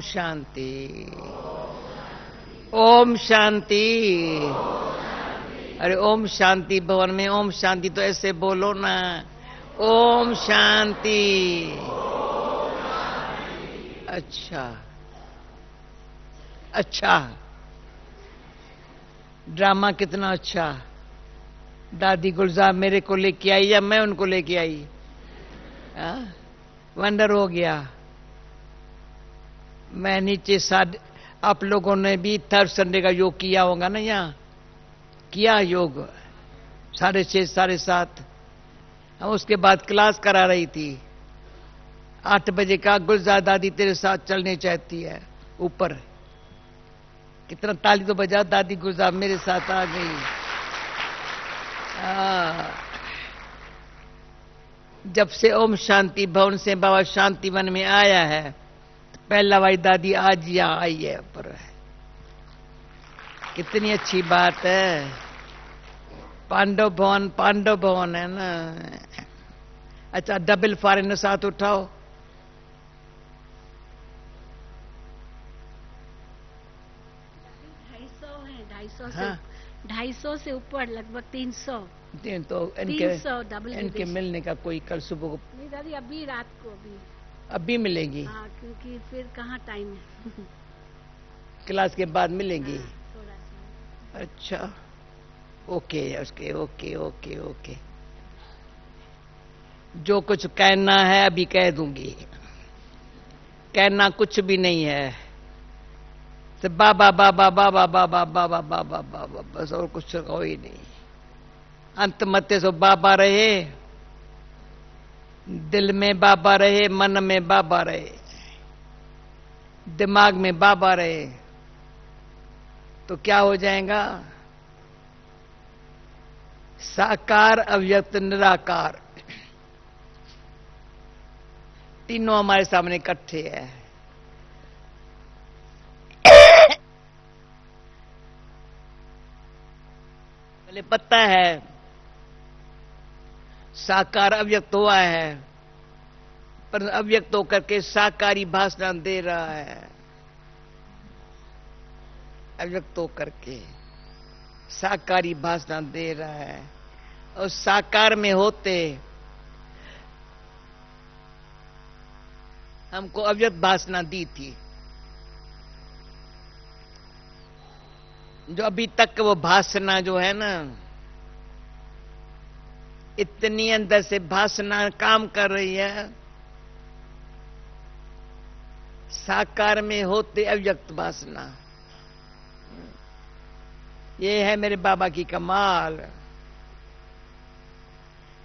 शांति। ओम शांति। अरे ओम शांति भवन में ओम शांति तो ऐसे बोलो ना, ओम शांति। अच्छा अच्छा, ड्रामा कितना अच्छा। दादी गुलजार मेरे को लेके आई या मैं उनको लेके आई? वंडर हो गया। मैं नीचे आप लोगों ने भी थर्ड संडे का योग किया होगा ना, यहाँ किया योग 6:30 7:30। हम उसके बाद क्लास करा रही थी 8 बजे का। गुलजार दादी तेरे साथ चलने चाहती है ऊपर। कितना ताली तो बजा, दादी गुलजार मेरे साथ आ गई। जब से ओम शांति भवन से बाबा शांति वन में आया है, तो पहला भाई दादी आज यहां आई है ऊपर। कितनी अच्छी बात है। पांडव भवन है ना। अच्छा, डबल फॉरेनर साथ उठाओ। हाँ? 250 से ऊपर, लगभग 300। तो इनके मिलने का कोई कल सुबह को? नहीं दादी, अभी रात को अभी मिलेंगी। हाँ, क्योंकि फिर कहाँ टाइम है। क्लास के बाद मिलेंगी। हाँ, थोड़ा सा। अच्छा, okay okay okay okay okay. जो कुछ कहना है अभी कह दूंगी। कहना कुछ भी नहीं है, तो बाबा बाबा बाबा बाबा बाबा बाबा बाबा, बस और कुछ हो ही नहीं। अंत मत्ते सो बाबा रहे, दिल में बाबा रहे, मन में बाबा रहे, दिमाग में बाबा रहे, तो क्या हो जाएगा? साकार अव्यक्त निराकार तीनों हमारे सामने इकट्ठे है। पहले पता है साकार अव्यक्त हुआ है, पर अव्यक्त होकर के साकारी भाषा दे रहा है। अव्यक्त होकर के साकारी भाषा दे रहा है, और साकार में होते हमको अव्यक्त भाषा दी थी। जो अभी तक वो भाषणा जो है ना, इतनी अंदर से भाषणा काम कर रही है, साकार में होते अव्यक्त भाषणा। ये है मेरे बाबा की कमाल।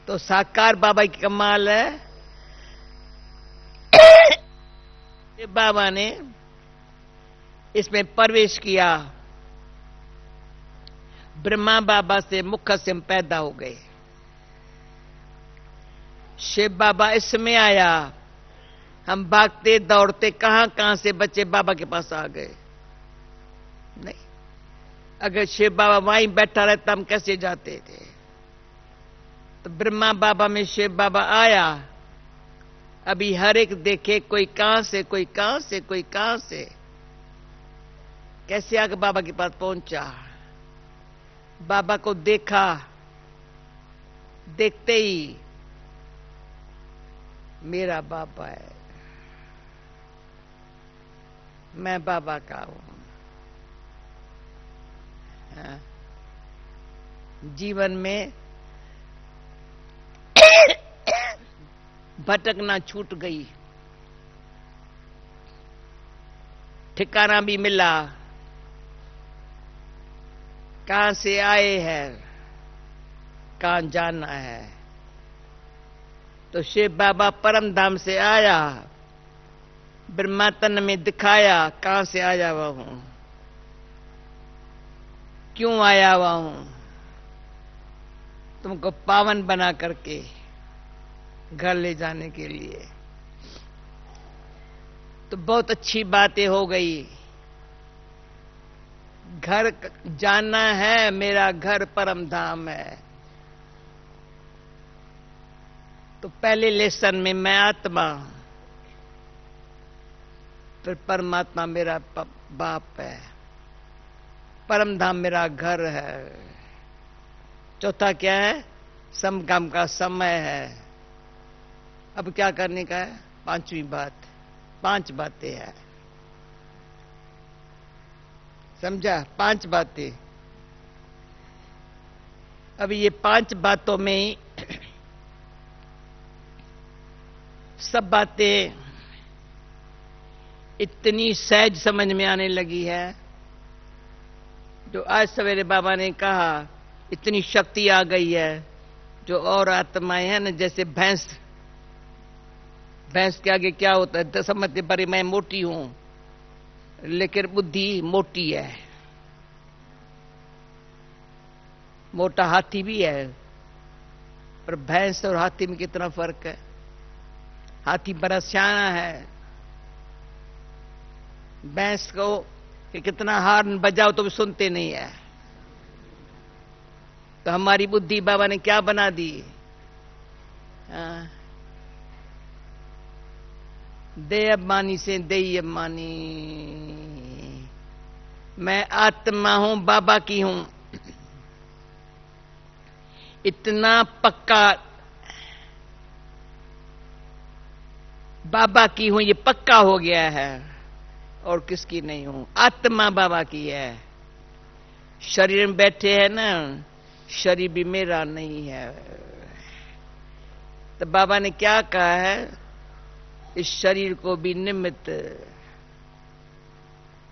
तो साकार बाबा की कमाल है। ये बाबा ने इसमें प्रवेश किया। ब्रह्मा बाबा से मुख से पैदा हो गए। शिव बाबा इसमें आया। हम भागते दौड़ते कहां से बच्चे बाबा के पास आ गए। नहीं, अगर शिव बाबा वहीं बैठा रहता हम कैसे जाते थे? तो ब्रह्मा बाबा में शिव बाबा आया। अभी हर एक देखे, कोई कहां से, कोई कहां से, कोई कहां से, कैसे आकर बाबा के पास पहुंचा। बाबा को देखा, देखते ही मेरा बाबा है, मैं बाबा का हूं। हाँ। जीवन में भटकना छूट गई, ठिकाना भी मिला, कहां से आए हैं, कहां जाना है। तो शिव बाबा परम धाम से आया, ब्रह्मा तन में दिखाया कहां से आया हुआ हूं, क्यों आया हुआ हूं। तुमको पावन बना करके घर ले जाने के लिए। तो बहुत अच्छी बातें हो गई। घर जाना है, मेरा घर परम धाम है। तो पहले लेसन में मैं आत्मा, फिर परमात्मा मेरा बाप है, परम धाम मेरा घर है। चौथा क्या है? समकाम का समय है। अब क्या करने का है? पांचवी बात, 5 बातें हैं, समझा? 5 बातें। अब ये 5 बातों में सब बातें इतनी सहज समझ में आने लगी है, जो आज सवेरे बाबा ने कहा इतनी शक्ति आ गई है। जो और आत्माएं हैं ना, जैसे भैंस के आगे क्या होता है? समझते पर मैं मोटी हूं, लेकिन बुद्धि मोटी है। मोटा हाथी भी है, पर भैंस और हाथी में कितना फर्क है? हाथी बड़ा सियाना है। भैंस को कि कितना हार्न बजाओ तो भी सुनते नहीं है। तो हमारी बुद्धि बाबा ने क्या बना दी? दे अभिमानी से देई अभिमानी। मैं आत्मा हूं, बाबा की हूं, इतना पक्का बाबा की हूं, ये पक्का हो गया है। और किसकी नहीं हूं? आत्मा बाबा की है। शरीर में बैठे हैं ना, शरीर भी मेरा नहीं है। तो बाबा ने क्या कहा है? इस शरीर को भी निमित्त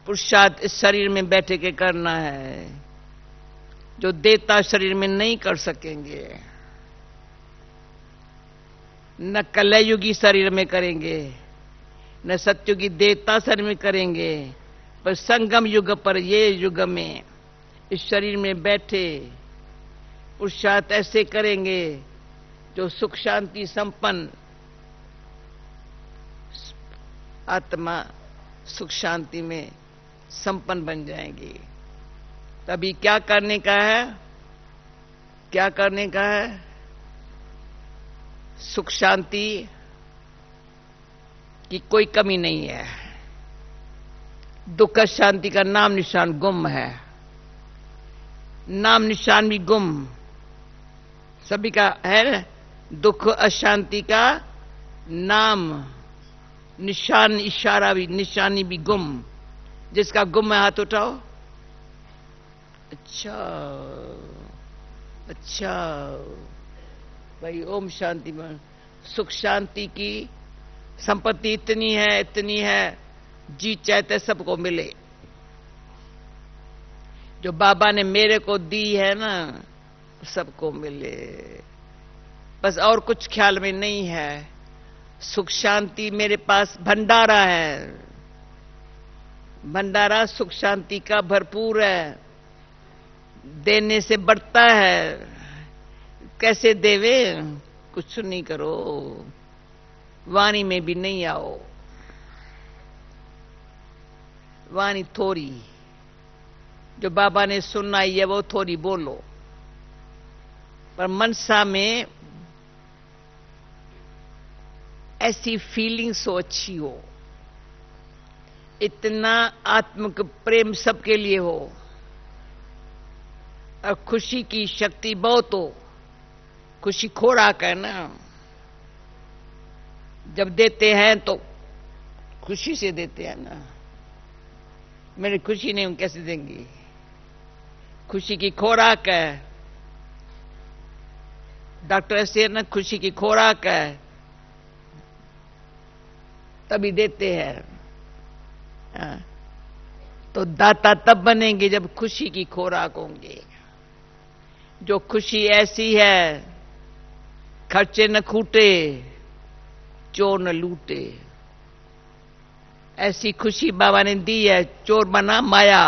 पुरुषार्थ इस शरीर में बैठे के करना है, जो देता शरीर में नहीं कर सकेंगे। न कलयुगी शरीर में करेंगे, न सत्युगी देवता शरीर में करेंगे, पर संगम युग पर ये युग में इस शरीर में बैठे पुरुषार्थ ऐसे करेंगे जो सुख शांति संपन्न आत्मा सुख शांति में संपन्न बन जाएंगी। तभी क्या करने का है? क्या करने का है? सुख शांति की कोई कमी नहीं है। दुख शांति का नाम निशान गुम है। नाम निशान भी गुम सभी का है। दुख अशांति का नाम निशान इशारा भी निशानी भी गुम। जिसका गुम है हाथ उठाओ। अच्छा भाई, ओम शांति में सुख शांति की संपत्ति इतनी है जी चाहते सबको मिले। जो बाबा ने मेरे को दी है ना, सबको मिले। बस और कुछ ख्याल में नहीं है। सुख शांति मेरे पास भंडारा है। भंडारा सुख शांति का भरपूर है। देने से बढ़ता है। कैसे देवे? कुछ नहीं करो, वाणी में भी नहीं आओ। वाणी थोड़ी, जो बाबा ने सुनाई है वो थोड़ी बोलो, पर मनसा में ऐसी फीलिंग्स हो, अच्छी हो, इतना आत्मिक प्रेम सबके लिए हो, और खुशी की शक्ति बहुत हो। खुशी खोराक है ना। जब देते हैं तो खुशी से देते हैं ना। मेरी खुशी नहीं, कैसे देंगी? खुशी की खोराक है। डॉक्टर ऐसे ना, खुशी की खोराक है, तभी देते हैं। तो दाता तब बनेंगे जब खुशी की खोराक होंगे। जो खुशी ऐसी है, खर्चे न खूटे, चोर न लूटे, ऐसी खुशी बाबा ने दी है। चोर बना माया,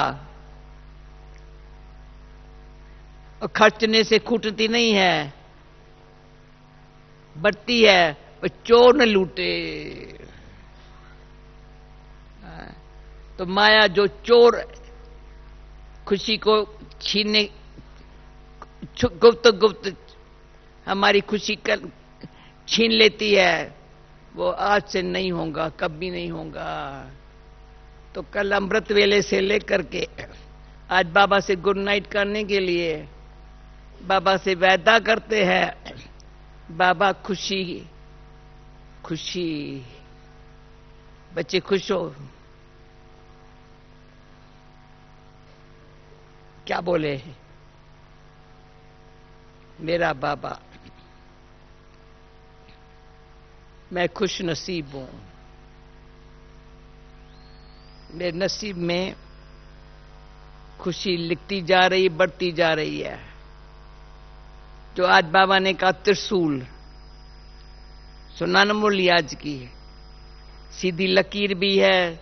और खर्चने से खूटती नहीं है, बढ़ती है। पर चोर न लूटे। तो माया जो चोर खुशी को छीनने, गुप्त हमारी खुशी छीन लेती है, वो आज से नहीं होगा, कभी नहीं होगा। तो कल अमृत वेले से लेकर के आज बाबा से गुड नाइट करने के लिए बाबा से वादा करते हैं, बाबा खुशी खुशी, बच्चे खुश हो। क्या बोले मेरा बाबा, मैं खुश नसीब हूं, मेरे नसीब में खुशी लिखती जा रही, बढ़ती जा रही है। जो आज बाबा ने कहा त्रिशूल, सुना न मुरली आज की, सीधी लकीर भी है,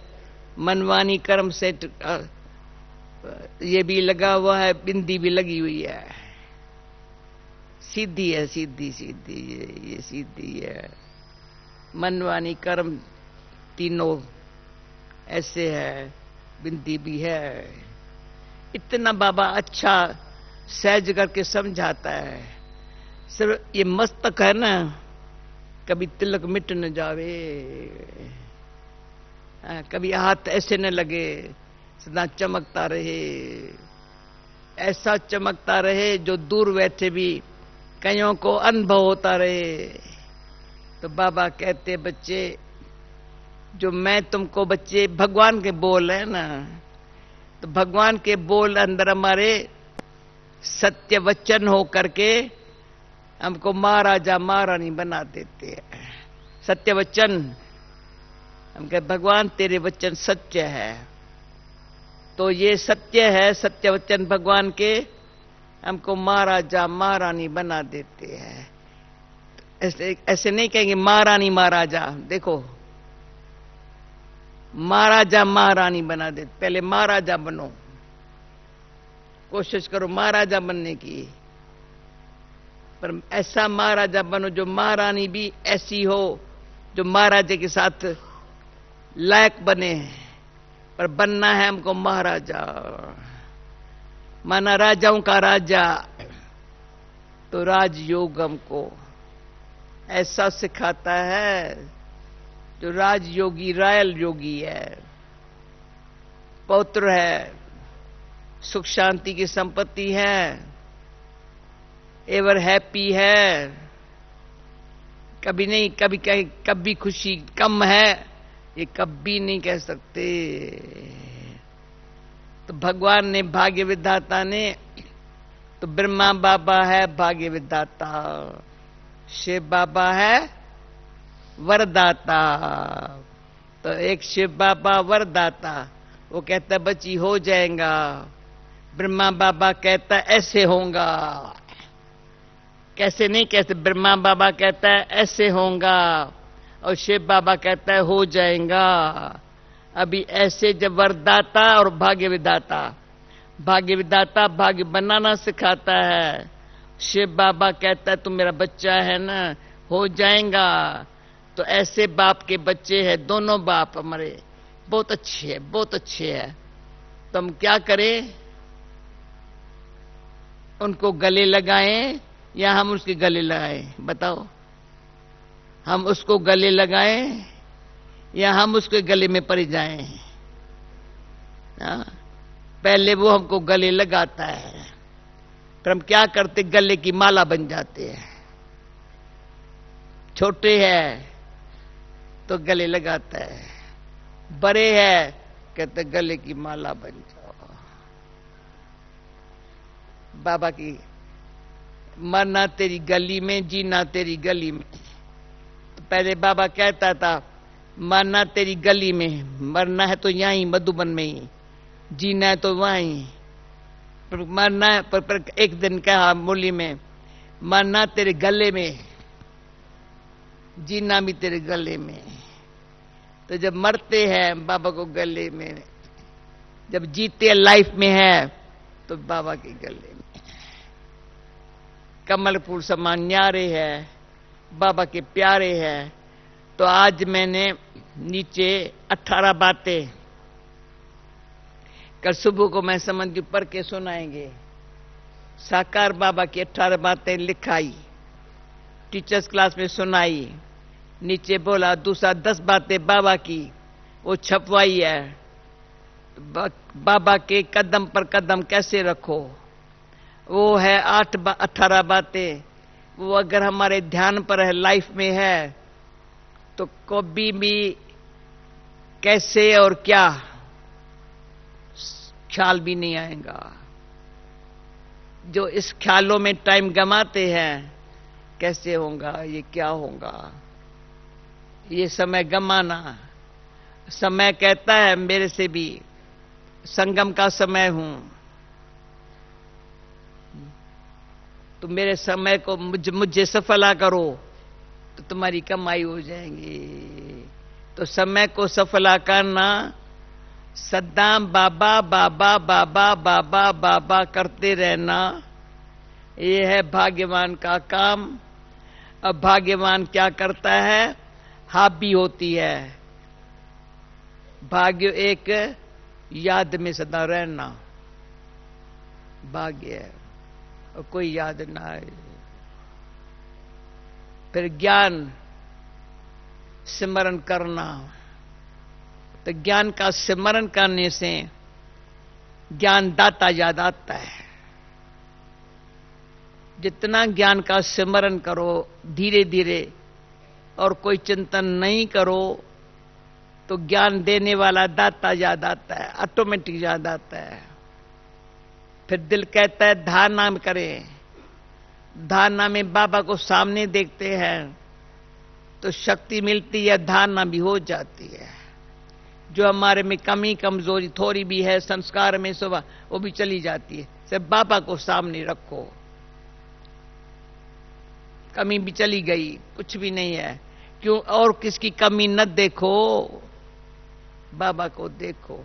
मनवानी कर्म से ये भी लगा हुआ है, बिंदी भी लगी हुई है, सीधी है, सीधी सीधी ये सीधी है, मनवानी कर्म तीनों ऐसे है, बिंदी भी है। इतना बाबा अच्छा सहज करके समझाता है। सिर्फ ये मस्तक है ना, कभी तिलक मिट न जावे, कभी हाथ ऐसे न लगे, सदा चमकता रहे, ऐसा चमकता रहे जो दूर बैठे भी कईयों को अनुभव होता रहे। तो बाबा कहते बच्चे, जो मैं तुमको बच्चे भगवान के बोल है ना, तो भगवान के बोल अंदर हमारे सत्य वचन हो करके हमको महाराजा महारानी बना देते हैं। सत्य वचन, हम कहे भगवान तेरे वचन सत्य है, तो ये सत्य है, सत्य वचन भगवान के हमको महाराजा महारानी बना देते हैं। ऐसे ऐसे नहीं कहेंगे महारानी महाराजा, देखो महाराजा महारानी बना दे, पहले महाराजा बनो, कोशिश करो महाराजा बनने की, पर ऐसा महाराजा बनो जो महारानी भी ऐसी हो जो महाराजे के साथ लायक बने। पर बनना है हमको महाराजा, माना राजाओं का राजा, तो राजयोग हमको ऐसा सिखाता है जो राजयोगी रायल योगी है, पौत्र है, सुख शांति की संपत्ति है, एवर हैप्पी है, कभी नहीं कभी कहीं कभी खुशी कम है, ये कभी नहीं कह सकते। तो भगवान ने भाग्य विधाता ने, तो ब्रह्मा बाबा है भाग्य विधाता, शिव बाबा है वरदाता। तो एक शिव बाबा वरदाता, वो कहता बच्ची हो जाएगा, ब्रह्मा बाबा कहता ऐसे होगा, कैसे नहीं कहते, ब्रह्मा बाबा कहता है ऐसे होगा, और शिव बाबा कहता है हो जाएगा। अभी ऐसे जब वरदाता और भाग्य विधाता, भाग्य विधाता भाग्य बनाना सिखाता है, शिव बाबा कहता है तुम मेरा बच्चा है ना, हो जाएगा। तो ऐसे बाप के बच्चे हैं, दोनों बाप हमारे बहुत अच्छे हैं, बहुत अच्छे हैं। तो हम क्या करें, उनको गले लगाएं या हम उसके गले लगाएं, बताओ? हम उसको गले लगाएं या हम उसके गले में पड़ जाएं? पहले वो हमको गले लगाता है, फिर हम क्या करते, गले की माला बन जाते हैं। छोटे हैं तो गले लगाता है, बड़े हैं कहते गले की माला बन जाओ। बाबा की मरना तेरी गली में, जीना तेरी गली में। तो पहले बाबा कहता था मरना तेरी गली में, मरना है तो यहीं मधुबन में ही, जीना है तो वहीं, पर मरना है पर एक दिन कहा मुरली में, मरना तेरे गले में, जीना भी तेरे गले में। तो जब मरते हैं बाबा को गले में, जब जीते लाइफ में है तो बाबा के गले में। कमल फूल समान न्यारे है, बाबा के प्यारे हैं। तो आज मैंने नीचे 18 बातें, कल सुबह को मैं समझ पढ़ के सुनाएंगे। साकार बाबा की 18 बातें लिखाई, टीचर्स क्लास में सुनाई, नीचे बोला दूसरा 10 बातें बाबा की वो छपवाई है, बाबा के कदम पर कदम कैसे रखो, वो है 18 बातें। वो अगर हमारे ध्यान पर है, लाइफ में है, तो कभी भी कैसे और क्या ख्याल भी नहीं आएगा। जो इस ख्यालों में टाइम गमाते हैं, कैसे होगा, ये क्या होगा, ये समय गमाना। समय कहता है मेरे से भी संगम का समय हूं, तो मेरे समय को मुझे सफला करो तो तुम्हारी कमाई हो जाएगी। तो समय को सफला करना, सदा बाबा बाबा बाबा बाबा बाबा करते रहना, ये है भाग्यवान का काम। अब भाग्यवान क्या करता है, हाबी होती है। भाग्य एक याद में सदा रहना भाग्य है, और कोई याद ना आए। फिर ज्ञान सिमरण करना, तो ज्ञान का सिमरण करने से ज्ञान दाता याद आता है। जितना ज्ञान का सिमरण करो धीरे धीरे और कोई चिंतन नहीं करो, तो ज्ञान देने वाला दाता याद आता है, ऑटोमेटिक याद आता है। फिर दिल कहता है धारणा करें। धारणा में बाबा को सामने देखते हैं तो शक्ति मिलती है, धारणा भी हो जाती है। जो हमारे में कमी कमजोरी थोड़ी भी है संस्कार में सुबह, वो भी चली जाती है। सिर्फ बाबा को सामने रखो, कमी भी चली गई, कुछ भी नहीं है। क्यों और किसकी कमी न देखो, बाबा को देखो,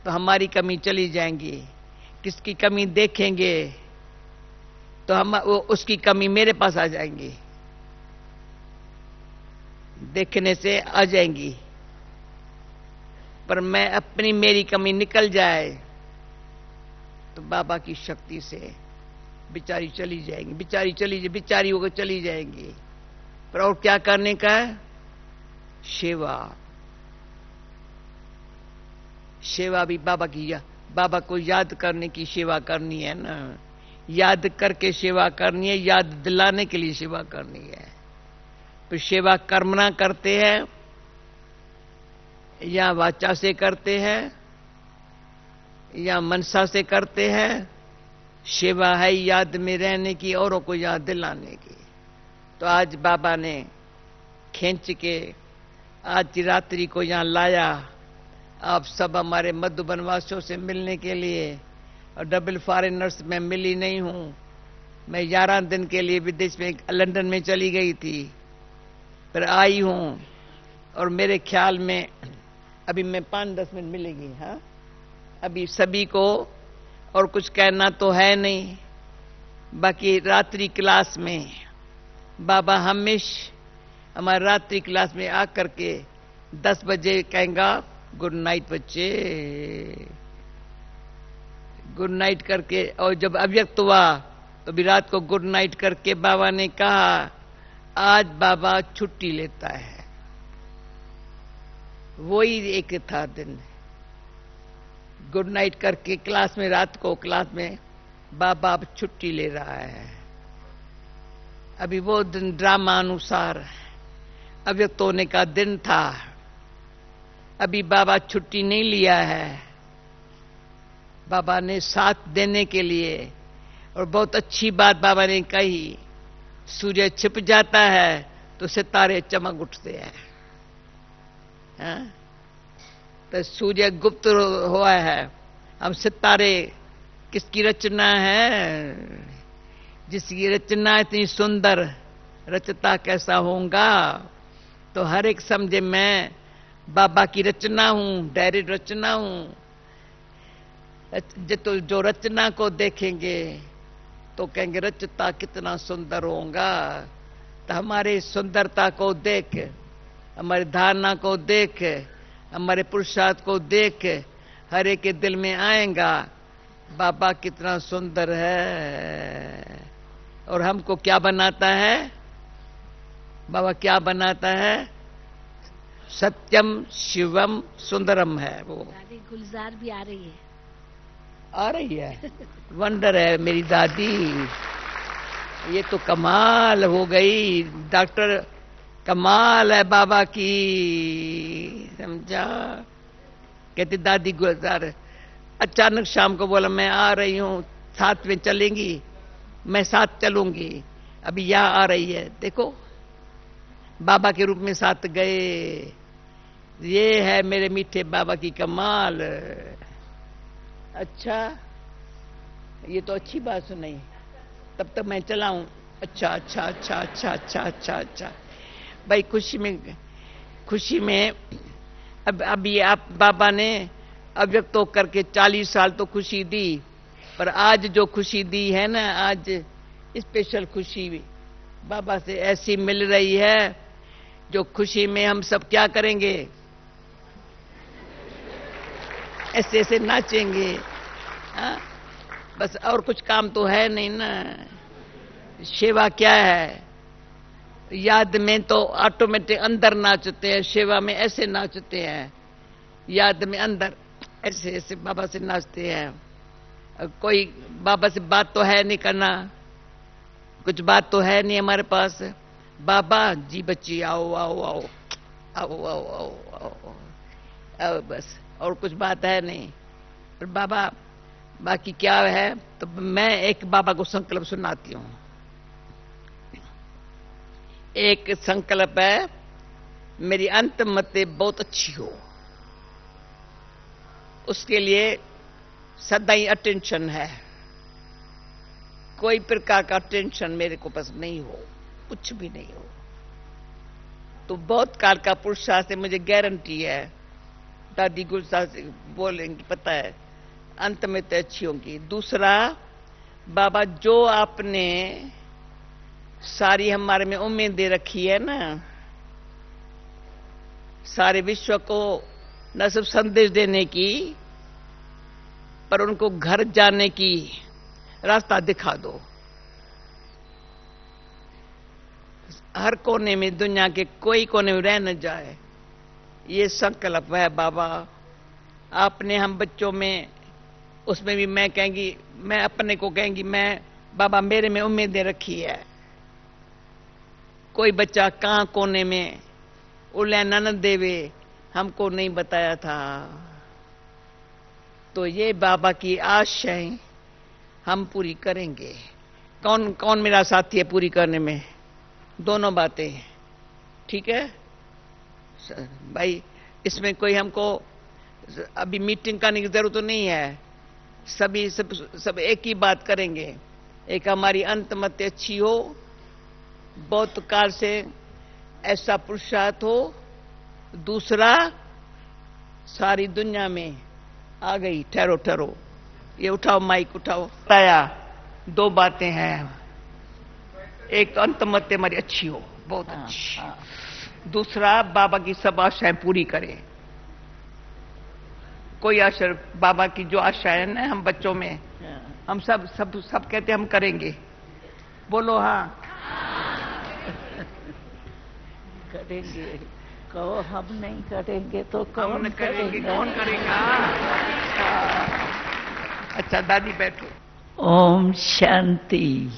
तो हमारी कमी चली जाएंगी। किसकी कमी देखेंगे तो हम उसकी कमी मेरे पास आ जाएंगी, देखने से आ जाएंगी। पर मैं अपनी मेरी कमी निकल जाए तो बाबा की शक्ति से बिचारी चली जाएंगी, बिचारी होकर चली जाएंगी। पर और क्या करने का है, सेवा। सेवा भी बाबा की, बाबा को याद करने की सेवा करनी है ना। याद करके सेवा करनी है, याद दिलाने के लिए सेवा करनी है। तो सेवा कर्मणा करते हैं या वाचा से करते हैं या मनसा से करते हैं, सेवा है याद में रहने की, औरों को याद दिलाने की। तो आज बाबा ने खींच के आज रात्रि को यहां लाया, आप सब हमारे मधुबन वासियों से मिलने के लिए। और डबल फॉरेनर्स में मिली नहीं हूं, मैं 11 दिन के लिए विदेश में लंदन में चली गई थी, फिर आई हूं। और मेरे ख्याल में अभी मैं 5-10 मिनट मिलेगी। हाँ, अभी सभी को और कुछ कहना तो है नहीं। बाकी रात्रि क्लास में बाबा हमेशा हमारे रात्रि क्लास में आकर के 10 बजे कहेंगा गुड नाइट बच्चे, गुड नाइट करके। और जब अव्यक्त हुआ तो भी रात को गुड नाइट करके बाबा ने कहा आज बाबा छुट्टी लेता है। वही एक था दिन, गुड नाइट करके क्लास में, रात को क्लास में बाबा अब छुट्टी ले रहा है। अभी वो दिन ड्रामा अनुसार अव्यक्त होने का दिन था, अभी बाबा छुट्टी नहीं लिया है। बाबा ने साथ देने के लिए, और बहुत अच्छी बात बाबा ने कही, सूर्य छिप जाता है तो सितारे चमक उठते हैं। हाँ? तो सूर्य गुप्त हुआ है, हम सितारे किसकी रचना है, जिसकी रचना इतनी सुंदर, रचता कैसा होगा। तो हर एक समझे मैं बाबा की रचना हूं, डायरेक्ट रचना हूं। तो जो रचना को देखेंगे तो कहेंगे रचता कितना सुंदर होगा। तो हमारी सुंदरता को देख, हमारी धारणा को देख, हमारे पुरुषार्थ को देख, हर एक के दिल में आएगा बाबा कितना सुंदर है। और हमको क्या बनाता है बाबा, क्या बनाता है, सत्यम शिवम सुंदरम है वो। दादी गुलजार भी आ रही है। आ रही है, वंडर है मेरी दादी। ये तो कमाल हो गई डॉक्टर, कमाल है बाबा की, समझा। कहती दादी गुलजार। अचानक शाम को बोला मैं आ रही हूं, साथ में चलेंगी? मैं साथ चलूंगी। अभी यहां आ रही है, देखो बाबा के रूप में साथ गए। ये है मेरे मीठे बाबा की कमाल। अच्छा, ये तो अच्छी बात सुनाई। तब तक मैं चलाऊं? अच्छा अच्छा अच्छा अच्छा अच्छा अच्छा अच्छा भाई, खुशी में अभी आप बाबा ने अव्यक्त होकर के 40 साल तो खुशी दी, पर आज जो खुशी दी है ना, आज स्पेशल खुशी बाबा से ऐसी मिल रही है, जो खुशी में हम सब क्या करेंगे, ऐसे ऐसे नाचेंगे। हाँ, बस और कुछ काम तो है नहीं ना। सेवा क्या है? याद में तो ऑटोमेटिक अंदर नाचते हैं, सेवा में ऐसे नाचते हैं। याद में अंदर ऐसे ऐसे बाबा से नाचते हैं। कोई बाबा से बात तो है नहीं करना, कुछ बात तो है नहीं हमारे पास। बाबा जी बच्ची आओ आओ आओ आओ आओ आओ आओ आओ, बस और कुछ बात है नहीं। पर बाबा बाकी क्या है? तो मैं एक बाबा को संकल्प सुनाती हूं। एक संकल्प है, मेरी अंत मते बहुत अच्छी हो, उसके लिए सदा ही अटेंशन है। कोई प्रकार का टेंशन मेरे को पसंद नहीं हो, कुछ भी नहीं हो। तो बहुत काल का पुरुषार्थ से मुझे गारंटी है, दादी गुलजार से बोलेंगी, पता है अंत में तो अच्छी होंगी। दूसरा, बाबा जो आपने सारी हमारे में उम्मीद दे रखी है ना, सारे विश्व को न सिर्फ संदेश देने की, पर उनको घर जाने की रास्ता दिखा दो। हर कोने में, दुनिया के कोई कोने में रह न जाए, ये संकल्प है बाबा। आपने हम बच्चों में, उसमें भी मैं कहेंगी, मैं अपने को कहेंगी, मैं बाबा मेरे में उम्मीदें रखी है। कोई बच्चा कहां कोने में उल्ले ननद देवे, हमको नहीं बताया था। तो ये बाबा की आशाएं हम पूरी करेंगे। कौन कौन मेरा साथी है पूरी करने में? दोनों बातें, ठीक है भाई। इसमें कोई हमको अभी मीटिंग करने की जरूरत तो नहीं है। सब एक ही बात करेंगे। एक, हमारी अंत मत अच्छी हो, बहुत काल से ऐसा पुरुषार्थ हो। दूसरा, सारी दुनिया में आ गई, ठहरो ठहरो, ये उठाओ माइक उठाओ। बताया दो बातें हैं, एक अंत मत हमारी अच्छी हो, बहुत अच्छी। दूसरा, बाबा की सब आशाएं पूरी करें। कोई आशा, बाबा की जो आशा है ना हम बच्चों में, हम सब कहते हम करेंगे। बोलो हाँ करेंगे। कहो हम नहीं करेंगे तो कौन करेंगे? कौन करेगा? अच्छा दादी बैठो। ओम शांति।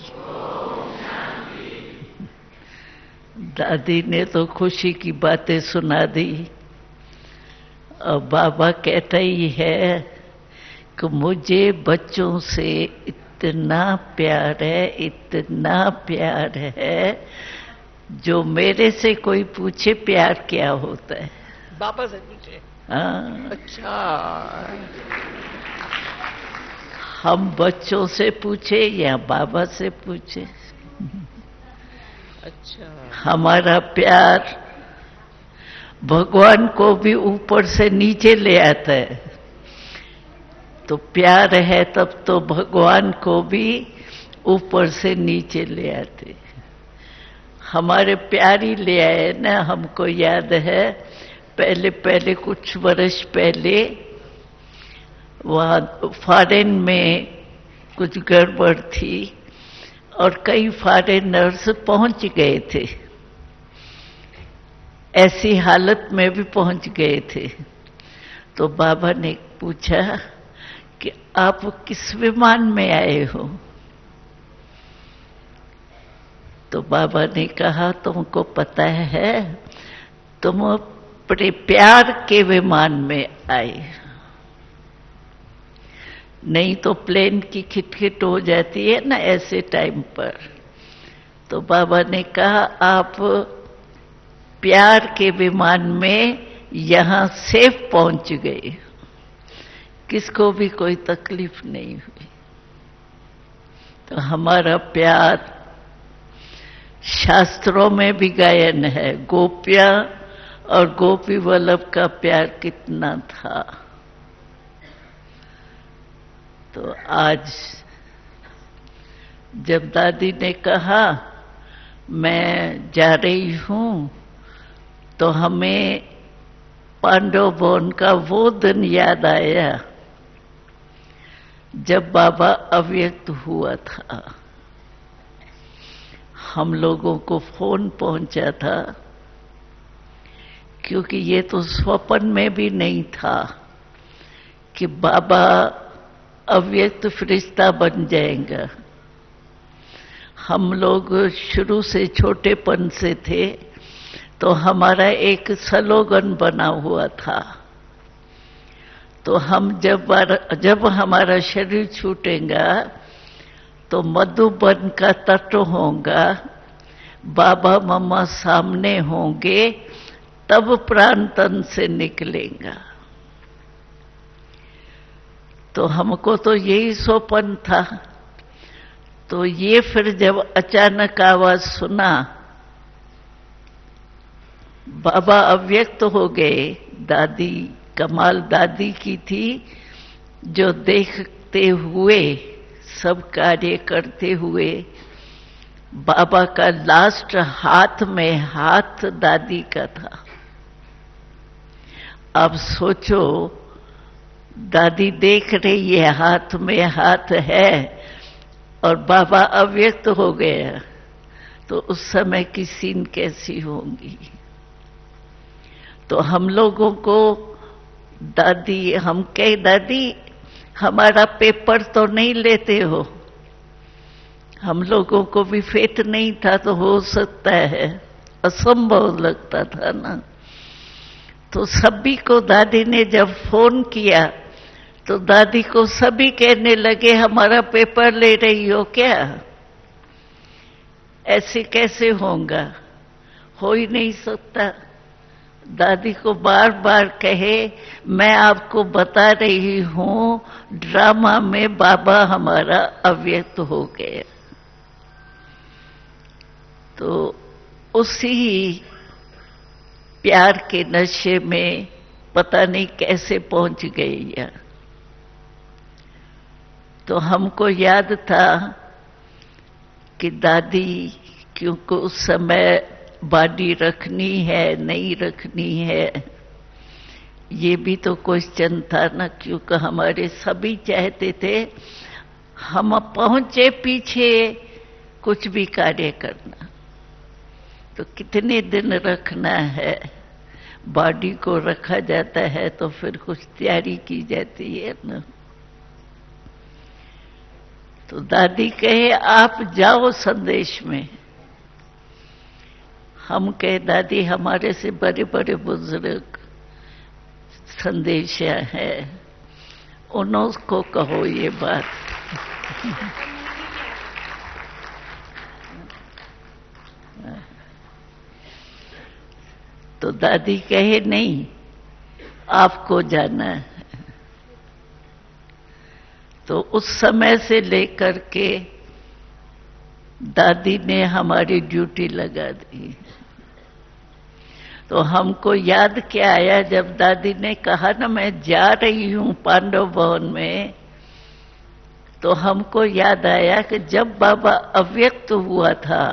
दादी ने तो खुशी की बातें सुना दी। और बाबा कहता ही है कि मुझे बच्चों से इतना प्यार है, इतना प्यार है, जो मेरे से कोई पूछे प्यार क्या होता है, बाबा से पूछे। हाँ, अच्छा, हम बच्चों से पूछे या बाबा से पूछे, अच्छा, हमारा प्यार भगवान को भी ऊपर से नीचे ले आता है। तो प्यार है तब तो भगवान को भी ऊपर से नीचे ले आते। हमारे प्यार ही ले आए ना। हमको याद है पहले कुछ वर्ष पहले वहाँ फॉरेन में कुछ गड़बड़ थी और कई फॉरेनर्स पहुंच गए थे। ऐसी हालत में भी पहुंच गए थे। तो बाबा ने पूछा कि आप किस विमान में आए हो? तो बाबा ने कहा तुमको पता है, तुम अपने प्यार के विमान में आए, नहीं तो प्लेन की खिटखिट हो जाती है ना ऐसे टाइम पर। तो बाबा ने कहा आप प्यार के विमान में यहां सेफ पहुंच गए, किसको भी कोई तकलीफ नहीं हुई। तो हमारा प्यार शास्त्रों में भी गायन है, गोपिया और गोपी वल्लभ का प्यार कितना था। तो आज जब दादी ने कहा मैं जा रही हूं, तो हमें पांडव भवन का वो दिन याद आया जब बाबा अव्यक्त हुआ था। हम लोगों को फोन पहुंचा था, क्योंकि ये तो स्वप्न में भी नहीं था कि बाबा अव्यक्त फरिश्ता बन जाएगा। हम लोग शुरू से छोटेपन से थे, तो हमारा एक स्लोगन बना हुआ था। तो हम जब हमारा शरीर छूटेगा तो मधुबन का तट होगा, बाबा मम्मा सामने होंगे, तब प्राण तन से निकलेगा। तो हमको तो यही स्वप्न था। तो ये फिर जब अचानक आवाज सुना बाबा अव्यक्त हो गए, दादी कमाल दादी की थी, जो देखते हुए सब कार्य करते हुए बाबा का लास्ट हाथ में हाथ दादी का था। अब सोचो, दादी देख रही है हाथ में हाथ है और बाबा अव्यक्त हो गया, तो उस समय की सीन कैसी होंगी। तो हम लोगों को दादी, हम कहे दादी हमारा पेपर तो नहीं लेते हो, हम लोगों को भी फेट नहीं था, तो हो सकता है, असंभव लगता था ना। तो सभी को दादी ने जब फोन किया तो दादी को सभी कहने लगे हमारा पेपर ले रही हो क्या? ऐसे कैसे होगा, हो ही नहीं सकता। दादी को बार बार कहे मैं आपको बता रही हूं ड्रामा में बाबा हमारा अव्यक्त हो गया। तो उसी प्यार के नशे में पता नहीं कैसे पहुंच गई है। तो हमको याद था कि दादी क्योंकि उस समय बॉडी रखनी है नहीं रखनी है, ये भी तो क्वेश्चन था ना, क्योंकि हमारे सभी चाहते थे हम पहुंचे पीछे कुछ भी कार्य करना। तो कितने दिन रखना है, बॉडी को रखा जाता है तो फिर कुछ तैयारी की जाती है ना। तो दादी कहे आप जाओ संदेश में। हम कहे दादी हमारे से बड़े बड़े बुजुर्ग संदेश है, उनको कहो ये बात। तो दादी कहे नहीं आपको जाना है। तो उस समय से लेकर के दादी ने हमारी ड्यूटी लगा दी। तो हमको याद क्या आया जब दादी ने कहा ना मैं जा रही हूं पांडव भवन में, तो हमको याद आया कि जब बाबा अव्यक्त हुआ था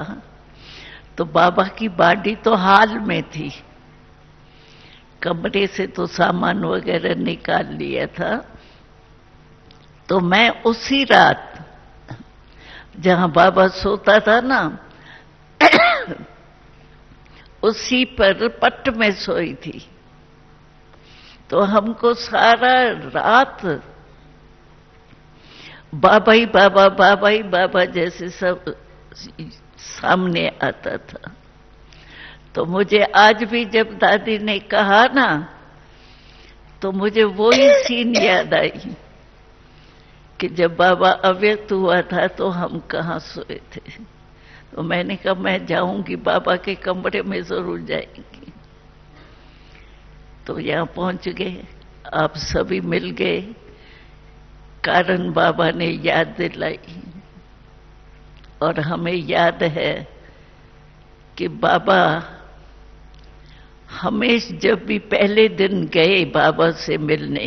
तो बाबा की बॉडी तो हाल में थी, कमरे से तो सामान वगैरह निकाल लिया था। तो मैं उसी रात जहां बाबा सोता था ना, उसी पर पट में सोई थी। तो हमको सारा रात बाबा ही बाबा, बाबा ही बाबा जैसे सब सामने आता था। तो मुझे आज भी जब दादी ने कहा ना, तो मुझे वही सीन याद आई कि जब बाबा अव्यक्त हुआ था तो हम कहाँ सोए थे। तो मैंने कहा मैं जाऊंगी, बाबा के कमरे में जरूर जाएंगी। तो यहां पहुंच गए, आप सभी मिल गए, कारण बाबा ने याद दिलाई। और हमें याद है कि बाबा हमेशा जब भी पहले दिन गए बाबा से मिलने,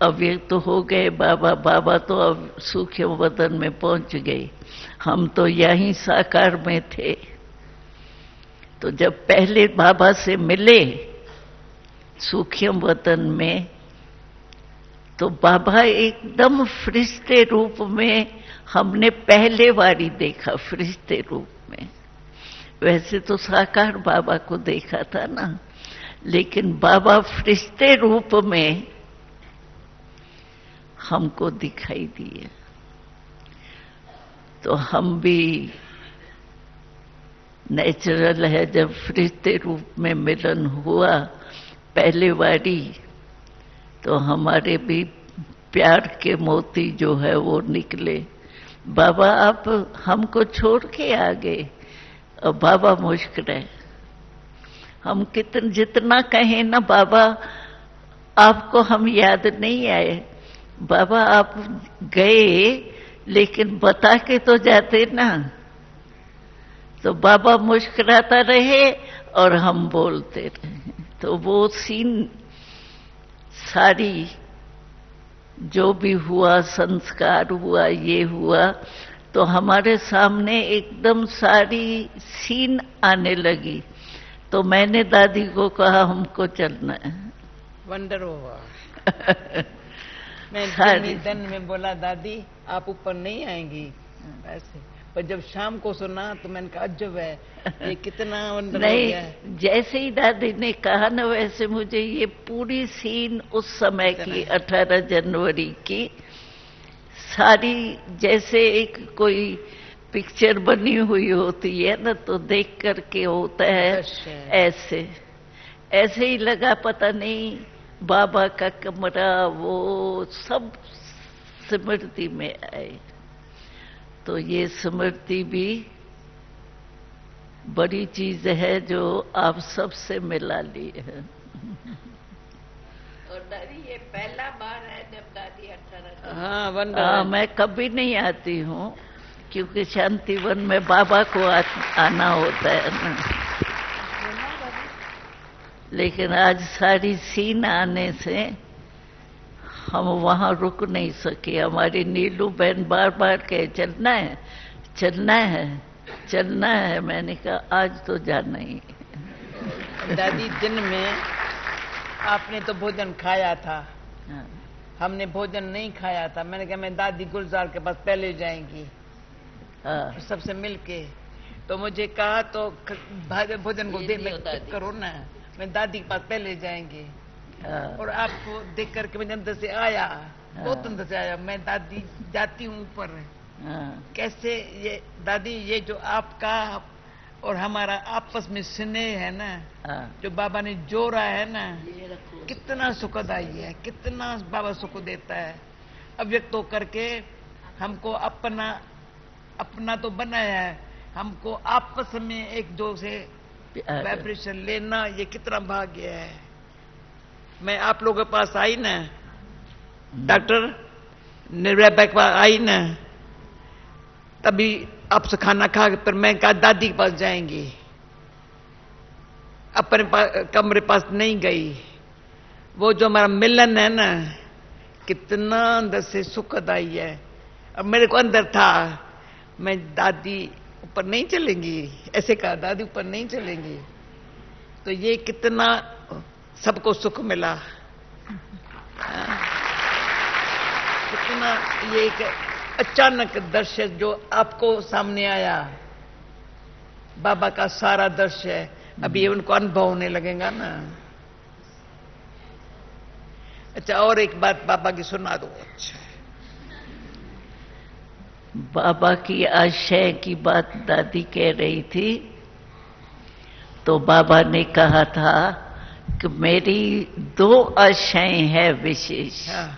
अव्यक्त तो हो गए बाबा, बाबा तो अब सूक्ष्म वतन में पहुंच गए, हम तो यहीं साकार में थे। तो जब पहले बाबा से मिले सूक्ष्म वतन में, तो बाबा एकदम फरिश्ते रूप में हमने पहले बारी देखा, फरिश्ते रूप में। वैसे तो साकार बाबा को देखा था ना, लेकिन बाबा फरिश्ते रूप में हमको दिखाई दिए। तो हम भी नेचुरल है, जब फरिश्ते रूप में मिलन हुआ पहले बारी, तो हमारे भी प्यार के मोती जो है वो निकले। बाबा आप हमको छोड़ के आ गए, और बाबा मुस्कुराए। हम जितना कहें ना बाबा आपको हम याद नहीं आए, बाबा आप गए लेकिन बता के तो जाते ना। तो बाबा मुस्कुराता रहे और हम बोलते रहे। तो वो सीन सारी जो भी हुआ, संस्कार हुआ, ये हुआ, तो हमारे सामने एकदम सारी सीन आने लगी। तो मैंने दादी को कहा हमको चलना है। वंडर हुआ। मैं दिन में बोला दादी आप ऊपर नहीं आएंगी ऐसे, पर जब शाम को सुना तो मैंने कहा अजब है, ये कितना वंडर हो गया है। जैसे ही दादी ने कहा ना, वैसे मुझे ये पूरी सीन उस समय की 18 जनवरी की सारी, जैसे एक कोई पिक्चर बनी हुई होती है ना, तो देख करके होता है ऐसे ऐसे ही लगा। पता नहीं बाबा का कमरा वो सब स्मृति में आए। तो ये स्मृति भी बड़ी चीज है जो आप सबसे मिला ली है। और दादी ये पहला बार है जब दादी 18। हाँ, मैं कभी नहीं आती हूँ, क्योंकि शांतिवन में बाबा को आना होता है ना। लेकिन आज सारी सीन आने से हम वहां रुक नहीं सके। हमारी नीलू बहन बार बार कहे चलना है, चलना है, चलना है। मैंने कहा आज तो जाना ही। दादी दिन में आपने तो भोजन खाया था, हमने भोजन नहीं खाया था। मैंने कहा मैं दादी गुलजार के पास पहले जाएंगी सबसे मिलके। तो मुझे कहा तो भोजन को दे करो ना, मैं दादी के पास पहले जाएंगे। और आपको देख करके मैं अंदर से आया, बहुत अंदर से आया। मैं दादी जाती हूँ ऊपर, कैसे ये दादी, ये जो आपका और हमारा आपस में स्नेह है ना, जो बाबा ने जोड़ा है ना, कितना सुखदायी है, कितना बाबा सुख देता है। अव्यक्त होकर के हमको अपना तो बनाया है, हमको आपस में एक दो से वाइब्रेशन लेना, ये कितना भाग्य है। मैं आप लोगों के पास आई ना, डॉक्टर निर्भय के पास आई ना, तभी आपसे खाना खा के फिर मैं कहा दादी के पास जाएंगी, अपने कमरे पास नहीं गई। वो जो हमारा मिलन है ना, कितना अंदर से सुखदायी है। अब मेरे को अंदर था, मैं दादी ऊपर नहीं चलेंगी, ऐसे कहा दादी ऊपर नहीं चलेंगी। तो ये कितना सबको सुख मिला, कितना ये एक अचानक दृश्य जो आपको सामने आया, बाबा का सारा दृश्य है। अभी उनको अनुभव होने लगेगा ना। अच्छा, और एक बात बाबा की सुना दो। अच्छा, बाबा की आशय की बात दादी कह रही थी, तो बाबा ने कहा था कि मेरी 2 आशाएं हैं विशेष। हाँ।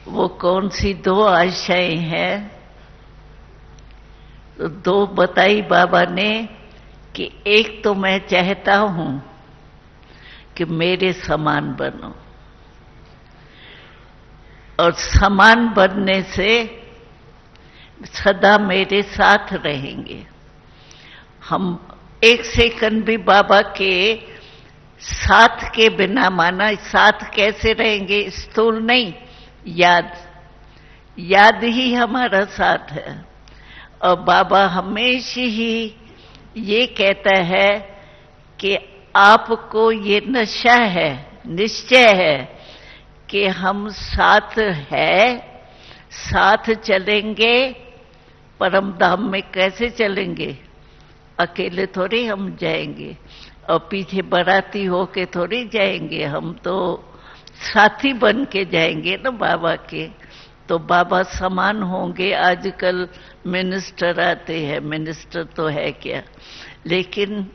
वो कौन सी 2 आशाएं हैं? तो 2 बताई बाबा ने कि एक तो मैं चाहता हूं कि मेरे समान बनो, और समान बनने से सदा मेरे साथ रहेंगे। हम 1 सेकंड भी बाबा के साथ के बिना, माना साथ कैसे रहेंगे, स्थूल नहीं, याद ही हमारा साथ है। और बाबा हमेशा ही ये कहता है कि आपको ये नशा है, निश्चय है कि हम साथ है, साथ चलेंगे। परम धाम में कैसे चलेंगे? अकेले थोड़ी हम जाएंगे, और पीछे बाराती होके थोड़ी जाएंगे। हम तो साथी बन के जाएंगे ना बाबा के। तो बाबा समान होंगे। आजकल मिनिस्टर आते हैं, मिनिस्टर तो है क्या, लेकिन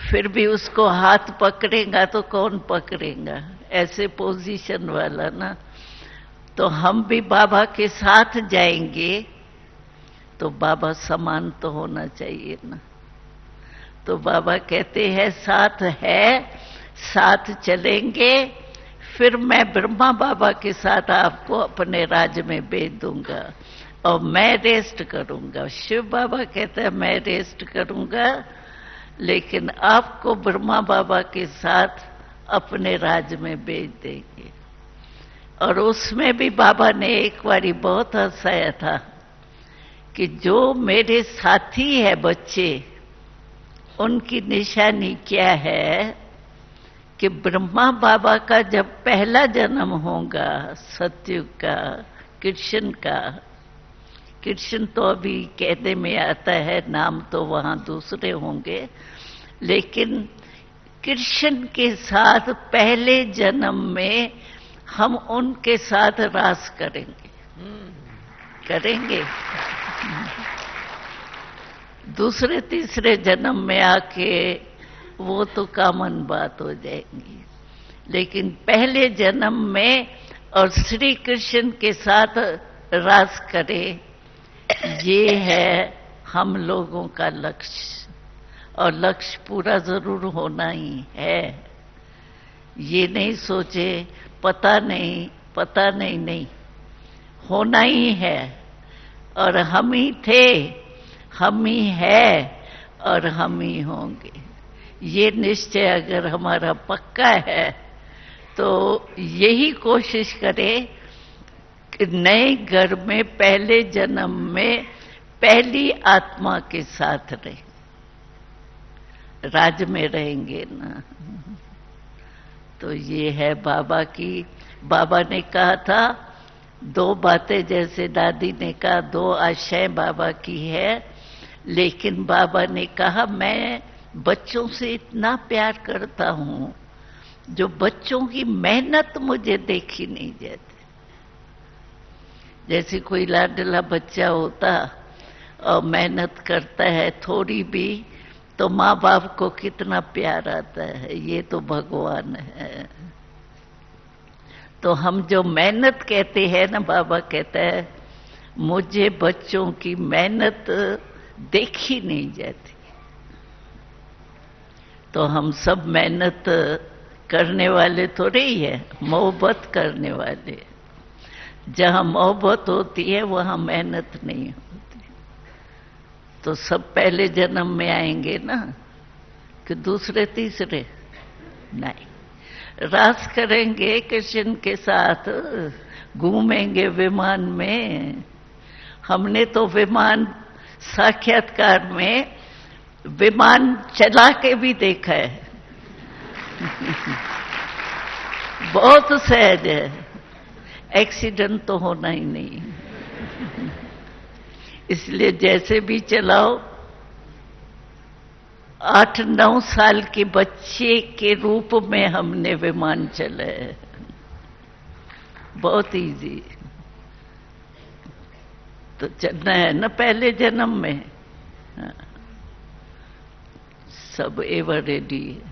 फिर भी उसको हाथ पकड़ेगा तो कौन पकड़ेगा? ऐसे पोजीशन वाला ना। तो हम भी बाबा के साथ जाएंगे, तो बाबा समान तो होना चाहिए ना। तो बाबा कहते हैं साथ है, साथ चलेंगे, फिर मैं ब्रह्मा बाबा के साथ आपको अपने राज्य में भेज दूंगा, और मैं रेस्ट करूंगा। शिव बाबा कहते हैं मैं रेस्ट करूंगा, लेकिन आपको ब्रह्मा बाबा के साथ अपने राज्य में भेज देंगे। और उसमें भी बाबा ने एक बारी बहुत हंसाया था कि जो मेरे साथी है बच्चे, उनकी निशानी क्या है कि ब्रह्मा बाबा का जब पहला जन्म होगा सतयुग का, कृष्ण का, कृष्ण तो अभी कहने में आता है, नाम तो वहां दूसरे होंगे, लेकिन कृष्ण के साथ पहले जन्म में हम उनके साथ रास करेंगे। दूसरे तीसरे जन्म में आके वो तो कॉमन बात हो जाएगी, लेकिन पहले जन्म में और श्री कृष्ण के साथ रास करे, ये है हम लोगों का लक्ष्य। और लक्ष्य पूरा जरूर होना ही है। ये नहीं सोचे पता नहीं, होना ही है। और हम ही थे, हम ही है, और हम ही होंगे। ये निश्चय अगर हमारा पक्का है तो यही कोशिश करें कि नए घर में पहले जन्म में पहली आत्मा के साथ रहें। राज में रहेंगे ना। तो ये है बाबा की। बाबा ने कहा था 2 बातें, जैसे दादी ने कहा 2 आशय बाबा की है, लेकिन बाबा ने कहा मैं बच्चों से इतना प्यार करता हूं, जो बच्चों की मेहनत मुझे देखी नहीं जाती। जैसे कोई लाडला बच्चा होता और मेहनत करता है थोड़ी भी, तो माँ बाप को कितना प्यार आता है। ये तो भगवान है। तो हम जो मेहनत कहते हैं ना, बाबा कहता है मुझे बच्चों की मेहनत देखी नहीं जाती। तो हम सब मेहनत करने वाले थोड़े ही है, मोहब्बत करने वाले। जहां मोहब्बत होती है वहां मेहनत नहीं होती। तो सब पहले जन्म में आएंगे ना, कि दूसरे तीसरे नहीं। रास करेंगे कृष्ण के साथ, घूमेंगे विमान में। हमने तो विमान साक्षात्कार में विमान चला के भी देखा है। बहुत सहज है, एक्सीडेंट तो होना ही नहीं। इसलिए जैसे भी चलाओ 8-9 साल के बच्चे के रूप में हमने विमान चलाए। बहुत इजी। तो चलना है ना पहले जन्म में। हाँ। सब एवर रेडी है।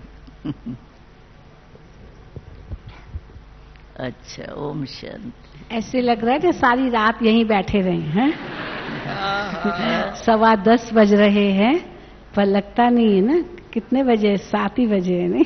अच्छा, ओम शांति। ऐसे लग रहा है कि सारी रात यहीं बैठे रहे हैं। 10:15 बज रहे हैं, पर लगता नहीं है ना। कितने बजे? 7 ही बजे है नहीं?